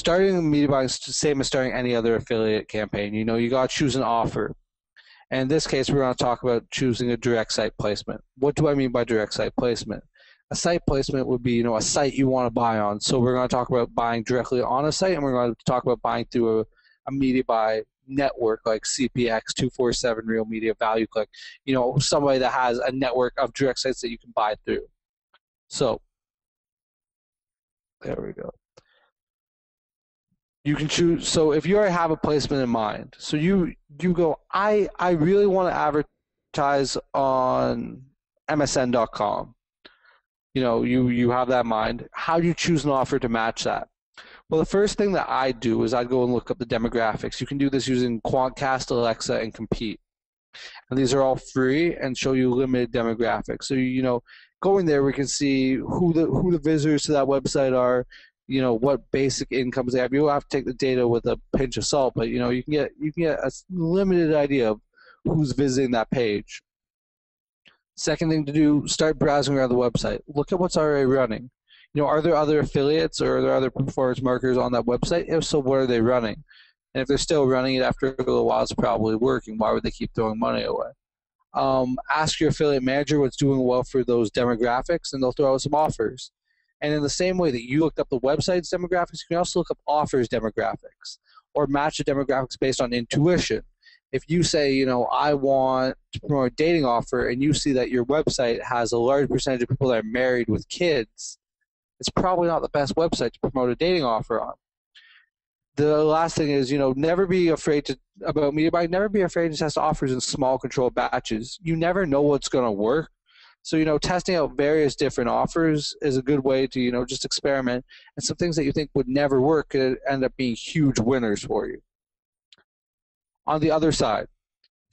starting media buying is the same as starting any other affiliate campaign. You know, you got to choose an offer. And in this case, we're going to talk about choosing a direct site placement. What do I mean by direct site placement? A site placement would be, you know, a site you want to buy on. So we're going to talk about buying directly on a site, and we're going to talk about buying through a media buy network like CPX, 247, Real Media, Value Click, you know, somebody that has a network of direct sites that you can buy through. So there we go. You can choose. So if you already have a placement in mind, so you go, I really want to advertise on MSN.com. You know, you have that in mind. How do you choose an offer to match that? Well, the first thing that I do is I'd go and look up the demographics. You can do this using Quantcast, Alexa, and Compete. And these are all free and show you limited demographics. So, you know, going there, we can see who the visitors to that website are, you know, what basic incomes they have. You'll have to take the data with a pinch of salt, but, you know, you can get a limited idea of who's visiting that page. Second thing to do, start browsing around the website. Look at what's already running. You know, are there other affiliates or are there other performance marketers on that website? If so, what are they running? And if they're still running it after a little while, it's probably working. Why would they keep throwing money away? Ask your affiliate manager what's doing well for those demographics, and they'll throw out some offers. And in the same way that you looked up the website's demographics, you can also look up offers demographics or match the demographics based on intuition. If you say, you know, I want to promote a dating offer, and you see that your website has a large percentage of people that are married with kids, it's probably not the best website to promote a dating offer on. The last thing is, you know, never be afraid about media buying. Never be afraid to test offers in small controlled batches. You never know what's going to work. So, you know, testing out various different offers is a good way to, you know, just experiment. And some things that you think would never work could end up being huge winners for you. On the other side,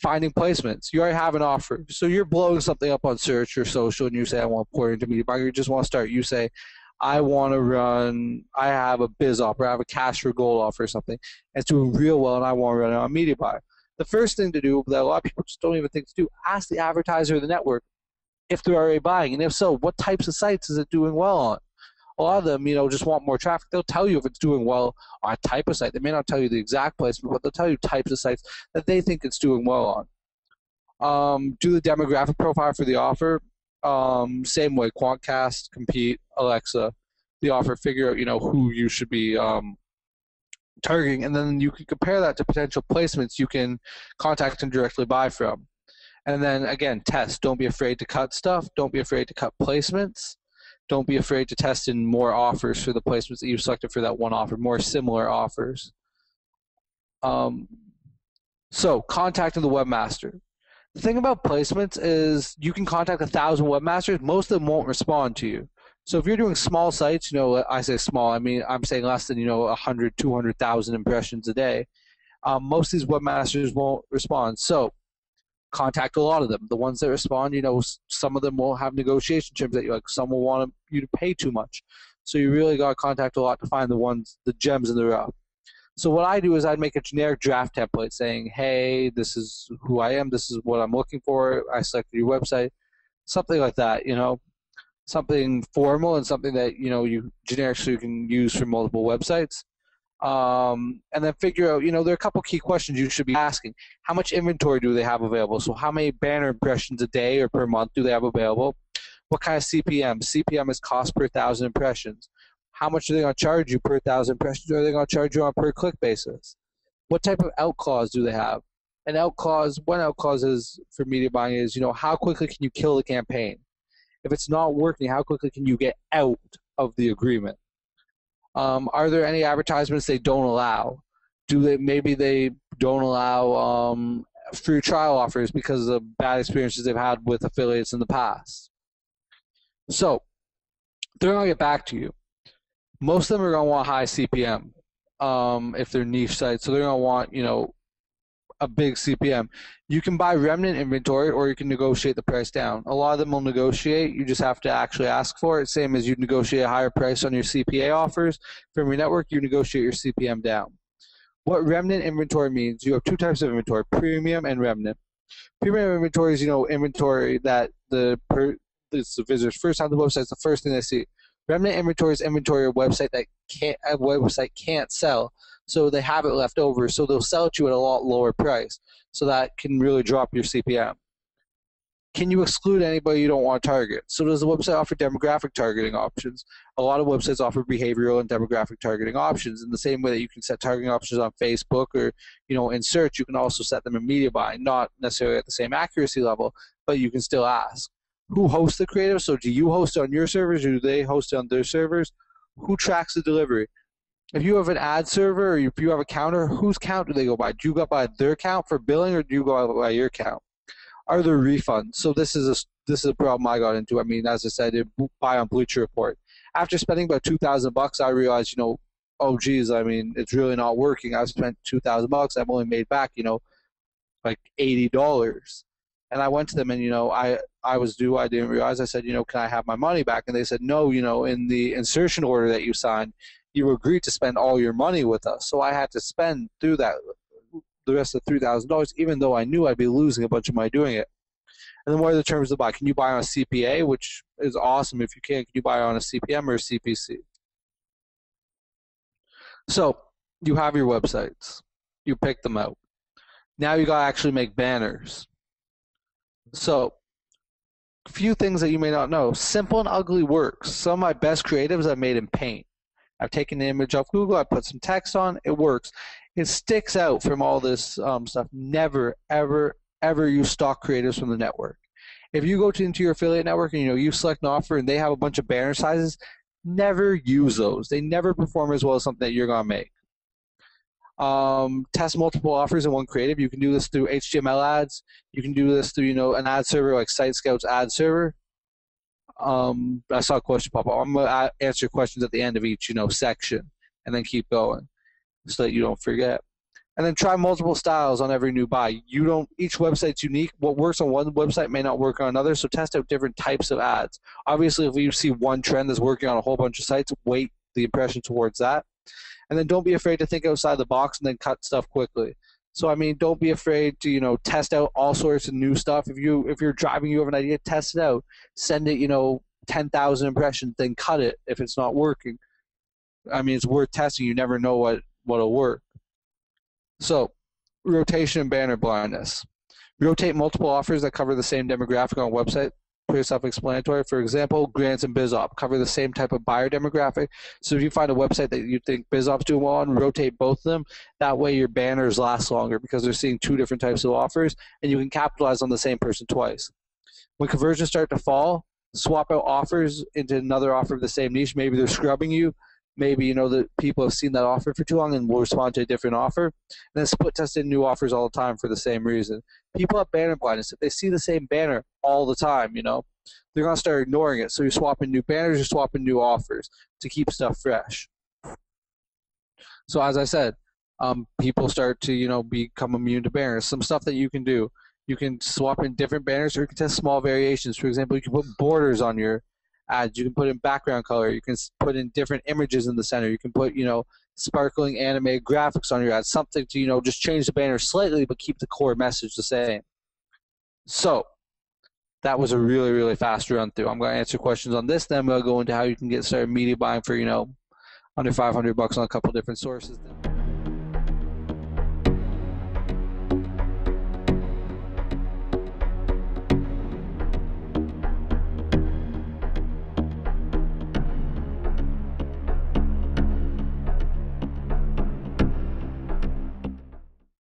finding placements. You already have an offer. So you're blowing something up on search or social, and you say, I want to pour into media buying. You just want to start. You say, I have a biz offer, I have a cash for gold offer or something, and it's doing real well, and I want to run it on media buy. The first thing to do that a lot of people just don't even think to do, ask the advertiser of the network if they're already buying, and if so, what types of sites is it doing well on? A lot of them, you know, just want more traffic. They'll tell you if it's doing well on a type of site. They may not tell you the exact placement, but they'll tell you types of sites that they think it's doing well on. Do the demographic profile for the offer. Same way, Quantcast, Compete, Alexa, the offer, figure out, you know, who you should be targeting, and then you can compare that to potential placements you can contact and directly buy from. And then, again, test. Don't be afraid to cut stuff. Don't be afraid to cut placements. Don't be afraid to test in more offers for the placements that you've selected for that one offer, more similar offers. So, contacting the webmaster. The thing about placements is you can contact 1,000 webmasters. Most of them won't respond to you. So if you're doing small sites, you know, I say small, I mean, I'm saying less than, you know, 100, 200,000 impressions a day. Most of these webmasters won't respond. So contact a lot of them. The ones that respond, you know, some of them will have negotiation terms that you like. Some will want you to pay too much. So you really got to contact a lot to find the gems in the rough. So what I do is I'd make a generic draft template saying, hey, this is who I am, this is what I'm looking for, I selected your website, something like that, you know, something formal and something that, you know, you generic so you can use for multiple websites. And then figure out, you know, there are a couple key questions you should be asking. How much inventory do they have available? So how many banner impressions a day or per month do they have available? What kind of CPM? CPM is cost per 1,000 impressions. How much are they going to charge you per 1,000 impressions? Or are they going to charge you on a per-click basis? What type of out clause do they have? An out clause, one out clause is for media buying is, you know, how quickly can you kill the campaign? If it's not working, how quickly can you get out of the agreement? Are there any advertisements they don't allow? Maybe they don't allow free trial offers because of bad experiences they've had with affiliates in the past? So they're going to get back to you. Most of them are going to want high CPM if they're niche sites. So they're going to want, you know, a big CPM. You can buy remnant inventory or you can negotiate the price down. A lot of them will negotiate. You just have to actually ask for it. Same as you negotiate a higher price on your CPA offers from your network, you negotiate your CPM down. What remnant inventory means, you have two types of inventory, premium and remnant. Premium inventory is, you know, inventory that the visitors first on the website is the first thing they see. Remnant inventory is inventory of a website can't sell, so they have it left over, so they'll sell it to you at a lot lower price, so that can really drop your CPM. Can you exclude anybody you don't want to target? So does the website offer demographic targeting options? A lot of websites offer behavioral and demographic targeting options. In the same way that you can set targeting options on Facebook or in search, you can also set them in media buying, not necessarily at the same accuracy level, but you can still ask. Who hosts the creative? So do you host it on your servers or do they host it on their servers? Who tracks the delivery? If you have an ad server or if you have a counter, whose count do they go by? Do you go by their count for billing or do you go by your count? Are there refunds? So this is a problem I got into. I mean, as I said, I buy on Bleacher Report. After spending about $2,000, I realized, oh geez, I mean, it's really not working. I've spent $2,000. I've only made back, like $80. And I went to them and, I was due. I didn't realize. I said, can I have my money back? And they said, no, in the insertion order that you signed, you agreed to spend all your money with us. So I had to spend through that the rest of $3,000, even though I knew I'd be losing a bunch of money doing it. And then what are the terms to buy? Can you buy on a CPA, which is awesome if you can you buy on a CPM or a CPC? So you have your websites. You pick them out. Now you got to actually make banners. So a few things that you may not know. Simple and ugly works. Some of my best creatives I've made in Paint. I've taken the image off Google. I put some text on. It works. It sticks out from all this stuff. Never, ever, ever use stock creatives from the network. If you go into your affiliate network and you select an offer and they have a bunch of banner sizes, never use those. They never perform as well as something that you're going to make. Test multiple offers in one creative. You can do this through HTML ads. You can do this through an ad server like SiteScout's ad server. I saw a question pop up. I'm going to answer questions at the end of each section and then keep going so that you don't forget. And then try multiple styles on every new buy. Each website's unique. What works on one website may not work on another, so test out different types of ads. Obviously, if you see one trend that's working on a whole bunch of sites, weight the impression towards that. And then don't be afraid to think outside the box and then cut stuff quickly. So I mean, don't be afraid to test out all sorts of new stuff. If you're driving, you have an idea, test it out. Send it 10,000 impressions, then cut it if it's not working. I mean, it's worth testing. You never know what'll work. So, rotation and banner blindness. Rotate multiple offers that cover the same demographic on a website. Pretty self-explanatory. For example, grants and BizOp cover the same type of buyer demographic. So if you find a website that you think BizOp's doing well on, rotate both of them. That way your banners last longer because they're seeing two different types of offers, and you can capitalize on the same person twice. When conversions start to fall, swap out offers into another offer of the same niche. Maybe they're scrubbing you. Maybe that people have seen that offer for too long and will respond to a different offer. And then split test in new offers all the time for the same reason. People have banner blindness. If they see the same banner all the time, they're going to start ignoring it. So you're swapping new banners, you're swapping new offers to keep stuff fresh. So as I said, people start to become immune to banners. Some stuff that you can do. You can swap in different banners or you can test small variations. For example, you can put borders on your ads. You can put in background color. You can put in different images in the center. You can put, sparkling animated graphics on your ads. Something to, just change the banner slightly but keep the core message the same. So that was a really, really fast run through. I'm going to answer questions on this. Then I'm going to go into how you can get started media buying for, under $500 on a couple different sources.